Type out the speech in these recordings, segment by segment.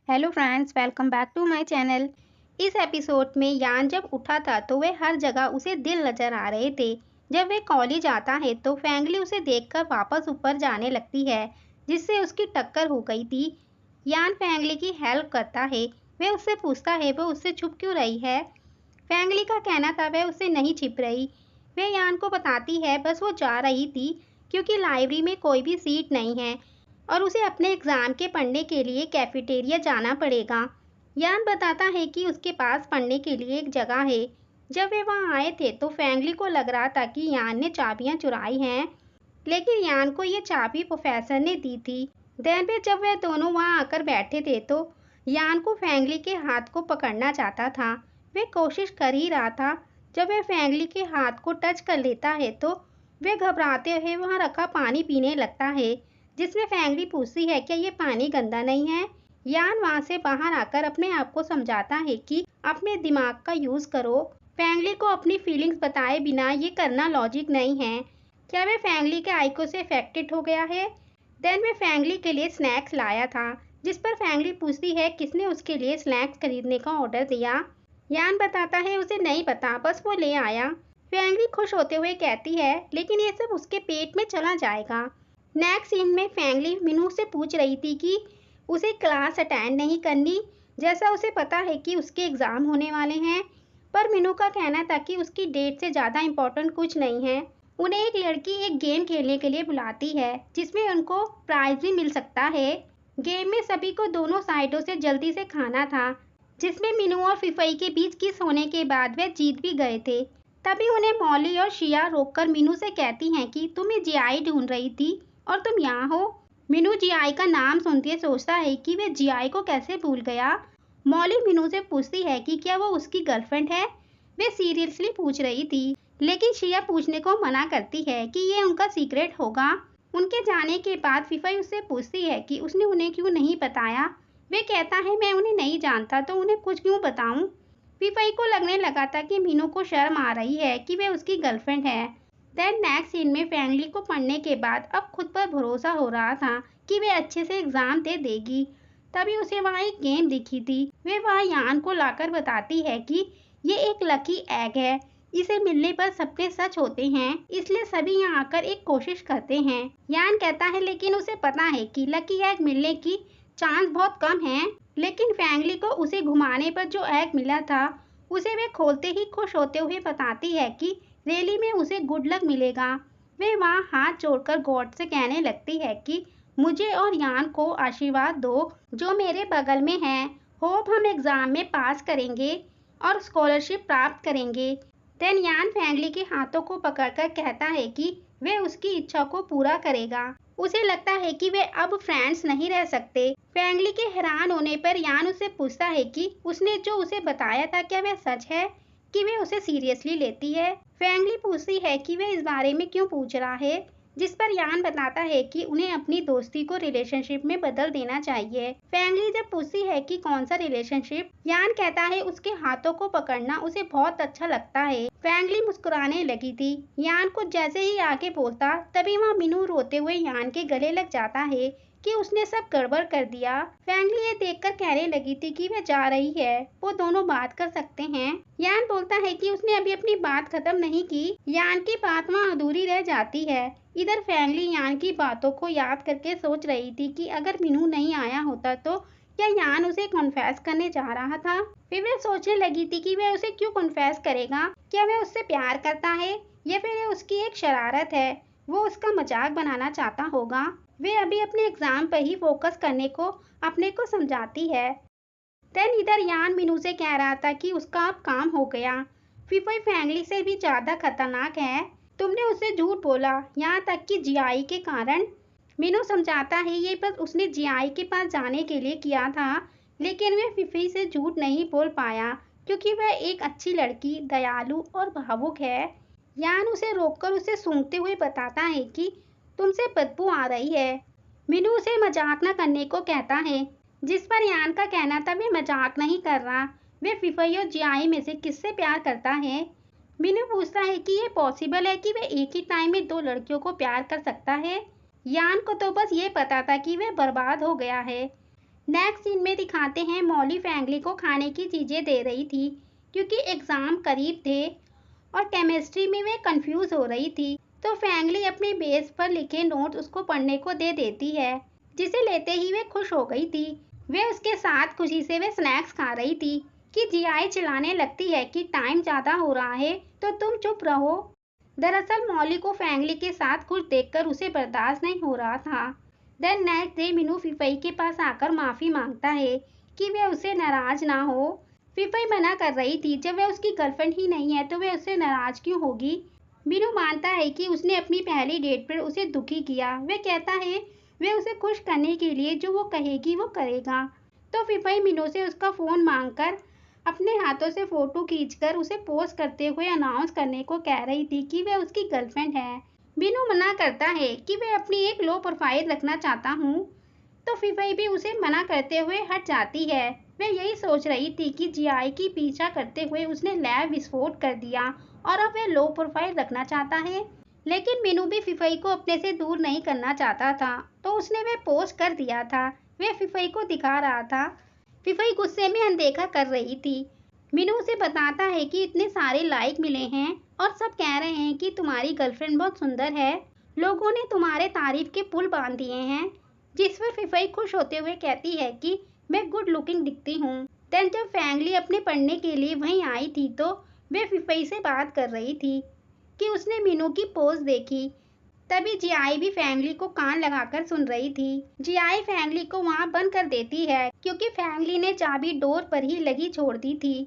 Hello friends, welcome back to my channel. इस episode में यान जब उठा था तो वह हर जगह उसे दिल नजर आ रहे थे। जब वह कॉलेज आता है तो फैंगली उसे देखकर वापस ऊपर जाने लगती है, जिससे उसकी टक्कर हो गई थी। यान फैंगली की हेल्प करता है। वह उससे पूछता है वो उससे छुप क्यों रही है। फैंगली का कहना था वह उससे नहीं छिप रही। वह यान को बताती है बस वो जा रही थी क्योंकि लाइब्रेरी में कोई भी सीट नहीं है और उसे अपने एग्ज़ाम के पढ़ने के लिए कैफेटेरिया जाना पड़ेगा। यान बताता है कि उसके पास पढ़ने के लिए एक जगह है। जब वे वहाँ आए थे तो फैंगली को लग रहा था कि यान ने चाबियाँ चुराई हैं, लेकिन यान को ये चाबी प्रोफेसर ने दी थी। दिन में जब वे दोनों वहाँ आकर बैठे थे तो यान को फैंगली के हाथ को पकड़ना चाहता था। वह कोशिश कर ही रहा था। जब वह फैंगली के हाथ को टच कर लेता है तो वह घबराते हुए वहाँ रखा पानी पीने लगता है, जिसमें फैंगली पूछती है क्या ये पानी गंदा नहीं है। यान वहाँ से बाहर आकर अपने आप को समझाता है कि अपने दिमाग का यूज़ करो। फैंगली को अपनी फीलिंग्स बताए बिना ये करना लॉजिक नहीं है। क्या वह फैंगली के आइको से अफेक्टेड हो गया है। देन वह फैंगली के लिए स्नैक्स लाया था, जिस पर फैंगली पूछती है किसने उसके लिए स्नैक्स खरीदने का ऑर्डर दिया। यान बताता है उसे नहीं पता, बस वो ले आया। फैंगली खुश होते हुए कहती है लेकिन ये सब उसके पेट में चला जाएगा। नेक्स्ट सीन में फैंगली मीनू से पूछ रही थी कि उसे क्लास अटेंड नहीं करनी, जैसा उसे पता है कि उसके एग्ज़ाम होने वाले हैं। पर मीनू का कहना था कि उसकी डेट से ज़्यादा इम्पोर्टेंट कुछ नहीं है। उन्हें एक लड़की एक गेम खेलने के लिए बुलाती है जिसमें उनको प्राइज भी मिल सकता है। गेम में सभी को दोनों साइडों से जल्दी से खाना था, जिसमें मीनू और फिफई के बीच किस होने के बाद वे जीत भी गए थे। तभी उन्हें मॉली और शिया रोककर मीनू से कहती हैं कि तुम जीआई ढूंढ रही थी और तुम यहाँ हो। मीनू जीआई का नाम सुनते सोचता है कि वे जीआई को कैसे भूल गया। मॉली मीनू से पूछती है कि क्या वो उसकी गर्लफ्रेंड है। वे सीरियसली पूछ रही थी, लेकिन शिया पूछने को मना करती है कि ये उनका सीक्रेट होगा। उनके जाने के बाद फिफई उससे पूछती है कि उसने उन्हें क्यों नहीं बताया। वे कहता है मैं उन्हें नहीं जानता तो उन्हें कुछ क्यों बताऊं। फिफई को लगने लगा था कि मीनू को शर्म आ रही है कि वे उसकी गर्लफ्रेंड है। देन नेक्स्ट सीन में फैंगली को पढ़ने के बाद अब खुद पर भरोसा हो रहा था कि वे अच्छे से एग्जाम दे देगी। तभी उसे वहाँ एक गेम दिखी थी। वे वहाँ यान को लाकर बताती है कि ये एक लकी एग है, इसे मिलने पर सपने सच होते हैं, इसलिए सभी यहाँ आकर एक कोशिश करते हैं। यान कहता है लेकिन उसे पता है कि लकी एग मिलने की चांस बहुत कम है। लेकिन फैंगली को उसे घुमाने पर जो एग मिला था उसे वे खोलते ही खुश होते हुए बताती है कि रैली में उसे गुड लक मिलेगा। वे वहाँ हाथ जोड़कर गॉड से कहने लगती है कि मुझे और यान को आशीर्वाद दो जो मेरे बगल में है। होप हम एग्जाम में पास करेंगे और स्कॉलरशिप प्राप्त करेंगे। देन यान फैंगली के हाथों को पकड़कर कहता है कि वे उसकी इच्छा को पूरा करेगा। उसे लगता है कि वे अब फ्रेंड्स नहीं रह सकते। फैंगली के हैरान होने पर यान उससे पूछता है कि उसने जो उसे बताया था क्या वह सच है, कि वे उसे सीरियसली लेती है। फैंगली पूछती है कि वे इस बारे में क्यों पूछ रहा है, जिस पर यान बताता है कि उन्हें अपनी दोस्ती को रिलेशनशिप में बदल देना चाहिए। फैंगली जब पूछती है कि कौन सा रिलेशनशिप, यान कहता है उसके हाथों को पकड़ना उसे बहुत अच्छा लगता है। फैंगली मुस्कुराने लगी थी। यान को जैसे ही आगे बोलता तभी वहाँ मीनू रोते हुए यान के गले लग जाता है कि उसने सब गड़बड़ कर दिया। फैंगली ये देखकर कहने लगी थी कि वह जा रही है, वो दोनों बात कर सकते हैं। यान बोलता है कि उसने अभी अपनी बात खत्म नहीं की। यान की बात वहाँ अधूरी रह जाती है। इधर फैंगली यान की बातों को याद करके सोच रही थी कि अगर मीनू नहीं आया होता तो क्या यान उसे कॉन्फेस करने जा रहा था। फिर वह सोचने लगी थी कि वह उसे क्यों कॉन्फेस करेगा। क्या वह उससे प्यार करता है या फिर यह उसकी एक शरारत है, वो उसका मजाक बनाना चाहता होगा। वे अभी अपने एग्जाम पर ही फोकस करने को अपने को समझाती है। देन इधर यान मीनू से कह रहा था कि उसका अब काम हो गया। फिफई फैंगली से भी ज्यादा खतरनाक है। तुमने उसे झूठ बोला, यहाँ तक कि जीआई के कारण। मीनू समझाता है ये बस उसने जीआई के पास जाने के लिए किया था, लेकिन वह फिफई से झूठ नहीं बोल पाया क्योंकि वह एक अच्छी लड़की, दयालु और भावुक है। यान उसे रोककर उसे सूंघते हुए बताता है कि तुमसे बदबू आ रही है। मीनू उसे मजाक न करने को कहता है, जिस पर यान का कहना था वे मजाक नहीं कर रहा, वे फिफई और जीआई में से किससे प्यार करता है। मीनू पूछता है कि ये पॉसिबल है कि वह एक ही टाइम में दो लड़कियों को प्यार कर सकता है। यान को तो बस ये पता था कि वह बर्बाद हो गया है। नेक्स्ट सीन में दिखाते हैं मॉली फैंगली को खाने की चीजें दे रही थी क्योंकि एग्जाम करीब थे और केमिस्ट्री में वे कंफ्यूज हो रही थी। तो फैंगली अपने बेस पर लिखे नोट उसको पढ़ने को दे देती है, जिसे लेते ही वे खुश हो गई थी। वे उसके साथ खुशी से वे स्नैक्स खा रही थी कि जियाई चिल्लाने लगती है कि टाइम ज्यादा हो रहा है तो तुम चुप रहो। दरअसल मॉली को फैंगली के साथ खुश देखकर उसे बर्दाश्त नहीं हो रहा था। देन नेक्स्ट डे मीनू फिफई के पास आकर माफी मांगता है कि वे उसे नाराज ना हो। फिफई मना कर रही थी, जब वह उसकी गर्लफ्रेंड ही नहीं है तो वह उससे नाराज क्यों होगी। मीनू मानता है कि उसने अपनी पहली डेट पर उसे दुखी किया। वह कहता है वह उसे खुश करने के लिए जो वो कहेगी वो करेगा। तो फिफई मीनू से उसका फोन मांगकर अपने हाथों से फोटो खींचकर उसे पोस्ट करते हुए अनाउंस करने को कह रही थी कि वह उसकी गर्लफ्रेंड है। मीनू मना करता है कि वह अपनी एक लो प्रोफाइल रखना चाहता हूँ। तो फिफई भी उसे मना करते हुए हट जाती है। वह यही सोच रही थी कि जियाई की पीछा करते हुए उसने लैब विस्फोट कर दिया और अब वह लो प्रोफाइल रखना चाहता है। लेकिन मीनू भी फिफई को अपने से दूर नहीं करना चाहता था, तो उसने वह पोस्ट कर दिया था। वह फिफई को दिखा रहा था। फिफई गुस्से में अनदेखा कर रही थी। मीनू उसे बताता है कि इतने सारे लाइक मिले हैं और सब कह रहे हैं कि तुम्हारी गर्लफ्रेंड बहुत सुंदर है, लोगों ने तुम्हारे तारीफ के पुल बांध दिए हैं। जिस पर फिफई खुश होते हुए कहती है कि मैं गुड लुकिंग दिखती हूँ। देन जब फैंगली अपने पढ़ने के लिए वहीं आई थी तो वे फिफई से बात कर रही थी कि उसने मीनू की पोज देखी। तभी जियाई भी फैंगली को कान लगाकर सुन रही थी। जियाई फैंगली को वहां बंद कर देती है क्योंकि फैंगली ने चाबी डोर पर ही लगी छोड़ दी थी।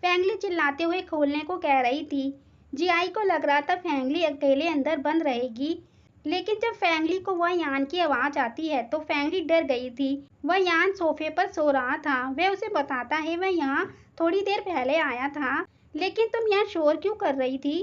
फैंगली चिल्लाते हुए खोलने को कह रही थी। जियाई को लग रहा था फैंगली अकेले अंदर बंद रहेगी, लेकिन जब फैंगली को वह यान की आवाज आती है तो फैंगली डर गई थी। वह यान सोफे पर सो रहा था। वह उसे बताता है वह यहाँ थोड़ी देर पहले आया था, लेकिन तुम यहाँ शोर क्यों कर रही थी।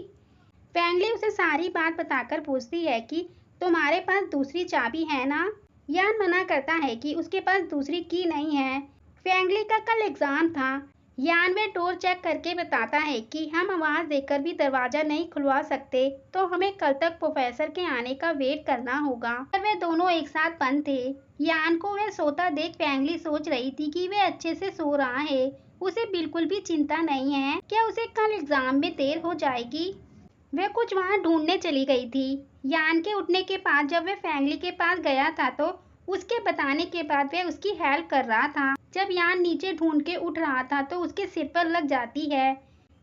फैंगली उसे सारी बात बताकर पूछती है कि तुम्हारे पास दूसरी चाबी है ना। यान मना करता है कि उसके पास दूसरी की नहीं है। फैंगली का कल एग्जाम था। यान वे डोर चेक करके बताता है कि हम आवाज देकर भी दरवाजा नहीं खुलवा सकते, तो हमें कल तक प्रोफेसर के आने का वेट करना होगा। पर वे दोनों एक साथ बंद थे। यान को वह सोता देख फैंगली सोच रही थी कि वह अच्छे से सो रहा है, उसे बिल्कुल भी चिंता नहीं है क्या उसे कल एग्जाम में देर हो जाएगी। वह कुछ वहां ढूंढने चली गई थी। यान के उठने के बाद जब वह फैंगली के पास गया था तो उसके बताने के बाद वह उसकी हेल्प कर रहा था। जब यान नीचे ढूंढ के उठ रहा था तो उसके सिर पर लग जाती है।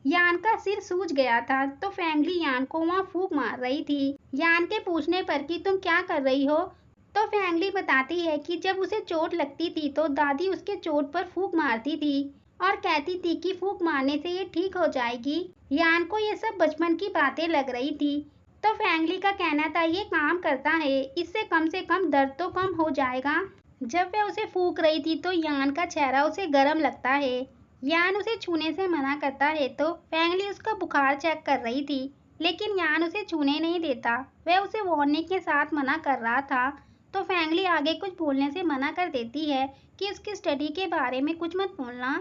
यान का सिर सूज गया था तो फैंगली यान को वहां फूंक मार रही थी। यान के पूछने पर कि तुम क्या कर रही हो, तो फैंगली बताती है कि जब उसे चोट लगती थी तो दादी उसके चोट पर फूंक मारती थी और कहती थी कि फूंक मारने से ये ठीक हो जाएगी। यान को ये सब बचपन की बातें लग रही थी, तो फैंगली का कहना था ये काम करता है, इससे कम से कम दर्द तो कम हो जाएगा। जब वह उसे फूंक रही थी तो यान का चेहरा उसे गर्म लगता है। यान उसे छूने से मना करता है तो फैंगली उसका बुखार चेक कर रही थी, लेकिन यान उसे छूने नहीं देता। वह उसे वार्निंग के साथ मना कर रहा था, तो फैंगली आगे कुछ बोलने से मना कर देती है कि उसकी स्टडी के बारे में कुछ मत बोलना।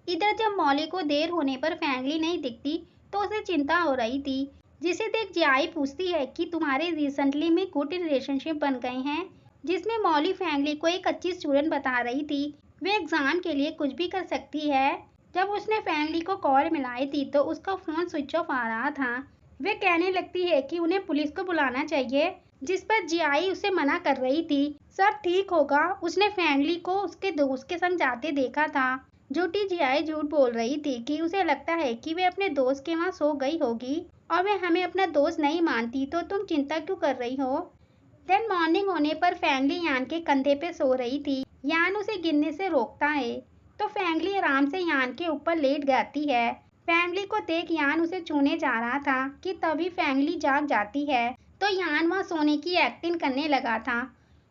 इधर जब मॉली को देर होने पर फैंगली नहीं दिखती तो उसे चिंता हो रही थी, जिसे देख जियाई पूछती है कि तुम्हारे रिसेंटली में गुड रिलेशनशिप बन गए हैं, जिसमें मॉली फैंगली को एक अच्छी स्टूडेंट बता रही थी। वे एग्जाम के लिए कुछ भी कर सकती है। जब उसने फैंगली को कॉल मिलाई थी तो उसका फोन स्विच ऑफ आ रहा था। वे कहने लगती है कि उन्हें पुलिस को बुलाना चाहिए, जिस पर जियाई उसे मना कर रही थी। सब ठीक होगा, उसने फैंगली को उसके दोस्त के संग जाते देखा था। झूठी जियाई झूठ बोल रही थी कि उसे लगता है कि वे अपने दोस्त के वहाँ सो गई होगी और वे हमें अपना दोस्त नहीं मानती, तो तुम चिंता क्यों कर रही हो। देन मॉर्निंग होने पर फैंगली यान के कंधे पे सो रही थी। यान उसे गिरने से रोकता है तो फैंगली आराम से यान के ऊपर लेट जाती है। फैंगली को देख यान उसे छूने जा रहा था कि तभी फैंगली जाग जाती है, तो यान वहाँ सोने की एक्टिंग करने लगा था।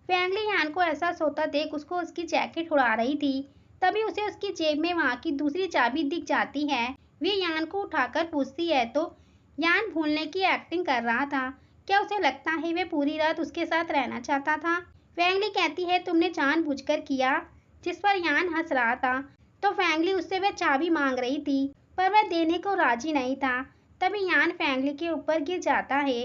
फैंगली यान को ऐसा सोता देख उसको उसकी जैकेट उड़ा रही थी। तभी उसे उसकी जेब में वहाँ की दूसरी चाबी दिख जाती है। वे यान को उठाकर पूछती है तो यान भूलने की एक्टिंग कर रहा था। क्या उसे लगता है वे पूरी रात उसके साथ रहना चाहता था। फैंगली कहती है तुमने जानबूझकर किया, जिस पर यान हंस रहा था। तो फैंगली उससे वह चाबी मांग रही थी, पर वह देने को राजी नहीं था। तभी यान फैंगली के ऊपर गिर जाता है।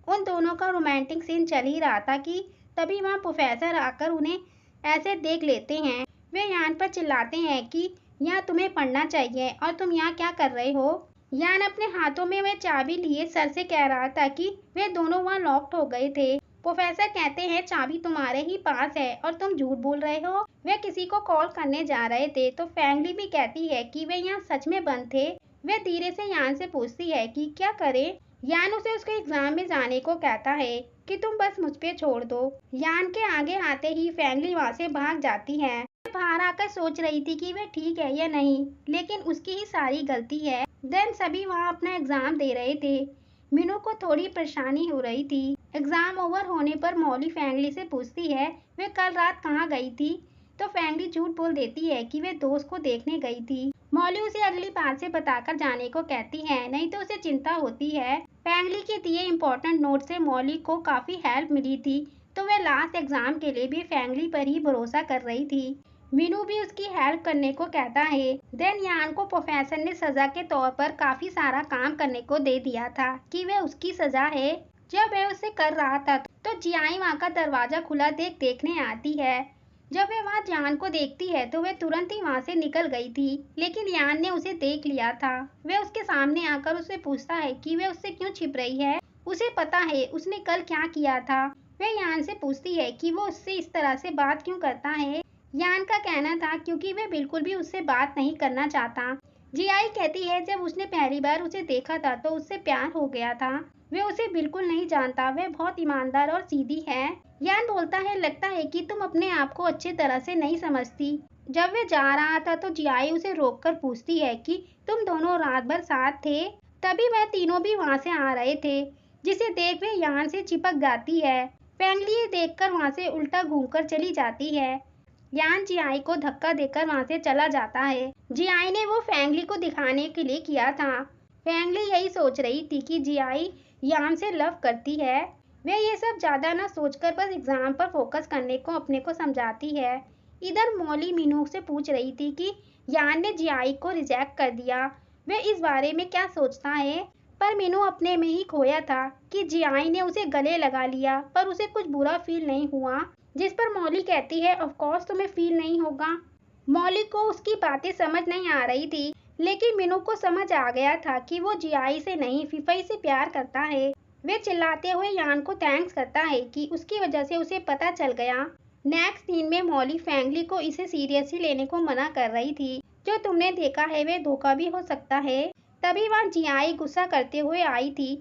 उन दोनों का रोमांटिक सीन चल ही रहा था कि तभी वहाँ प्रोफेसर आकर उन्हें ऐसे देख लेते हैं। वे यान पर चिल्लाते हैं कि यहाँ तुम्हें पढ़ना चाहिए और तुम यहाँ क्या कर रहे हो। यान अपने हाथों में वह चाबी लिए सर से कह रहा था कि वे दोनों वहाँ लॉक्ड हो गए थे। प्रोफेसर कहते हैं चाबी तुम्हारे ही पास है और तुम झूठ बोल रहे हो। वे किसी को कॉल करने जा रहे थे तो फैंगली भी कहती है कि वे यहाँ सच में बंद थे। वे धीरे से यान से पूछती है कि क्या करें। यान उसे उसके एग्जाम में जाने को कहता है कि तुम बस मुझ पे छोड़ दो। यान के आगे आते ही फैंगली वहाँ से भाग जाती है। बाहर आकर सोच रही थी कि वे ठीक है या नहीं, लेकिन उसकी ही सारी गलती है। देन सभी वहाँ अपना एग्जाम दे रहे थे। मीनू को थोड़ी परेशानी हो रही थी। एग्जाम ओवर होने पर मॉली फैंगली से पूछती है वे कल रात कहाँ गई थी, तो फैंगली झूठ बोल देती है कि वे दोस्त को देखने गई थी। मॉली उसे अगली बार से बताकर जाने को कहती है, नहीं तो उसे चिंता होती है। फैंगली के दिए इम्पोर्टेंट नोट से मॉली को काफी हेल्प मिली थी, तो वे लास्ट एग्जाम के लिए भी फैंगली पर ही भरोसा कर रही थी। मीनू भी उसकी हेल्प करने को कहता है। देन यान को प्रोफेसर ने सजा के तौर पर काफी सारा काम करने को दे दिया था कि वह उसकी सजा है। जब वह उसे कर रहा था तो जियाई वहाँ का दरवाजा खुला देखने आती है। जब वह वहाँ यान को देखती है तो वह तुरंत ही वहाँ से निकल गई थी, लेकिन यान ने उसे देख लिया था। वह उसके सामने आकर उससे पूछता है कि वह उससे क्यों छिप रही है। उसे पता है उसने कल क्या किया था। वह यान से पूछती है कि वो उससे इस तरह से बात क्यों करता है। यान का कहना था क्योंकि वह बिल्कुल भी उससे बात नहीं करना चाहता। जियाई कहती है जब उसने पहली बार उसे देखा था तो उससे प्यार हो गया था। वह उसे बिल्कुल नहीं जानता, वह बहुत ईमानदार और सीधी है। यान बोलता है लगता है कि तुम अपने आप को अच्छी तरह से नहीं समझती। जब वह जा रहा था तो जियाई उसे रोककर पूछती है कि तुम दोनों रात भर साथ थे। तभी वह तीनों भी वहाँ से आ रहे थे, जिसे देख वह यान से चिपक जाती है। फैंगली ये देखकर वहाँ से उल्टा घूमकर चली जाती है। यान जियाई को धक्का देकर वहाँ से चला जाता है। जियाई ने वो फैंगली को दिखाने के लिए किया था। फैंगली यही सोच रही थी कि जियाई यान से लव करती है। वह ये सब ज्यादा ना सोचकर बस एग्जाम पर फोकस करने को अपने को समझाती है। इधर मॉली मीनू से पूछ रही थी कि यान ने जियाई को रिजेक्ट कर दिया, वह इस बारे में क्या सोचता है। पर मीनू अपने में ही खोया था कि जियाई ने उसे गले लगा लिया पर उसे कुछ बुरा फील नहीं हुआ। जिस पर मॉली कहती है ऑफ कोर्स तुम्हें फील नहीं होगा। मॉली को उसकी बातें समझ नहीं आ रही थी, लेकिन मीनू को समझ आ गया था कि वो जियाई से नहीं फिफई से प्यार करता है। वे चिल्लाते हुए यान को थैंक्स करता है कि उसकी वजह से उसे पता चल गया। नेक्स्ट सीन में मॉली फैंगली को इसे सीरियसली लेने को मना कर रही थी। जो तुमने देखा है वे धोखा भी हो सकता है। तभी वहाँ जियाई गुस्सा करते हुए आई थी,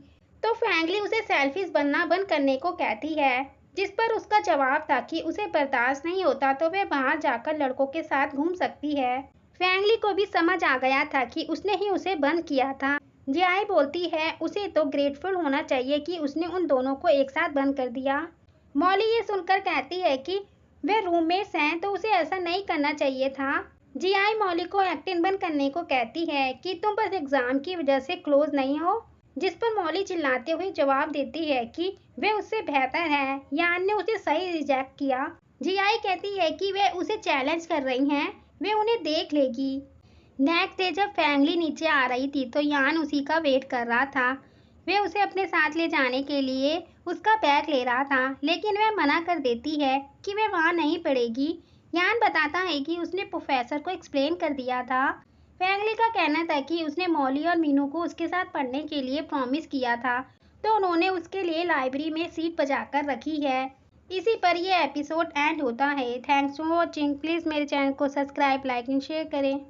तो फैंगली उसे सेल्फिश बनना बंद करने को कहती है, जिस पर उसका जवाब था कि उसे बर्दाश्त नहीं होता तो वह बाहर जाकर लड़कों के साथ घूम सकती है। फैंगली को भी समझ आ गया था कि उसने ही उसे बंद किया था। जियाई बोलती है उसे तो ग्रेटफुल होना चाहिए कि उसने उन दोनों को एक साथ बंद कर दिया। मॉली ये सुनकर कहती है कि वे रूममेट्स हैं तो उसे ऐसा नहीं करना चाहिए था। जियाई मॉली को एक्टिंग बंद करने को कहती है कि तुम बस एग्जाम की वजह से क्लोज नहीं हो, जिस पर मॉली चिल्लाते हुए जवाब देती है कि वे उससे बेहतर है, यान ने उसे सही रिजेक्ट किया। जियाई कहती है कि वे उसे चैलेंज कर रही हैं, वे उन्हें देख लेगी। नेक्स्ट डे जब फैंगली नीचे आ रही थी तो यान उसी का वेट कर रहा था। वे उसे अपने साथ ले जाने के लिए उसका बैग ले रहा था, लेकिन वह मना कर देती है कि वे वहाँ नहीं पढ़ेगी। यान बताता है कि उसने प्रोफेसर को एक्सप्लेन कर दिया था। फैंगली का कहना था कि उसने मॉली और मीनू को उसके साथ पढ़ने के लिए प्रॉमिस किया था, तो उन्होंने उसके लिए लाइब्रेरी में सीट बचाकर रखी है। इसी पर यह एपिसोड एंड होता है। Thanks for watching. प्लीज़ मेरे चैनल को सब्सक्राइब, लाइक एंड शेयर करें।